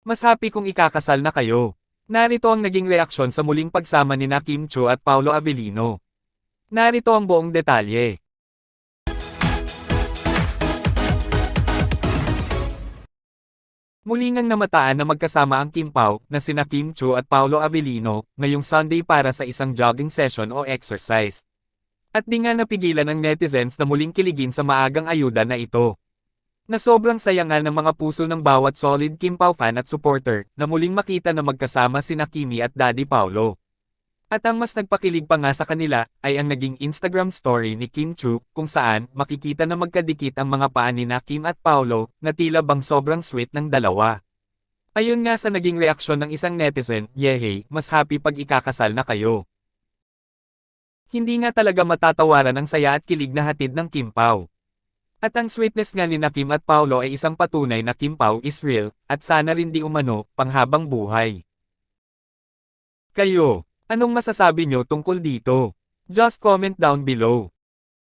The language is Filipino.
Mas happy kung ikakasal na kayo. Narito ang naging reaksyon sa muling pagsama ni Kim Chiu at Paolo Avellino. Narito ang buong detalye. Muli ngang namataan na magkasama ang Kim Pao na sina Kim Chiu at Paolo Avellino ngayong Sunday para sa isang jogging session o exercise. At di nga napigilan ng netizens na muling kiligin sa maagang ayuda na ito. Na sobrang saya nga ng mga puso ng bawat solid Kim Pao fan at supporter na muling makita na magkasama sina Kimi at Daddy Paolo. At ang mas nagpakilig pa nga sa kanila ay ang naging Instagram story ni Kim Chiu kung saan makikita na magkadikit ang mga paa ni Kim at Paolo na tila bang sobrang sweet ng dalawa. Ayon nga sa naging reaksyon ng isang netizen, "Yehey, mas happy pag ikakasal na kayo." Hindi nga talaga matatawaran ang saya at kilig na hatid ng Kim Pao. At ang sweetness nga ni Kim at Paolo ay isang patunay na Kim Pao is real, at sana rin di umano, panghabang buhay. Kayo, anong masasabi nyo tungkol dito? Just comment down below.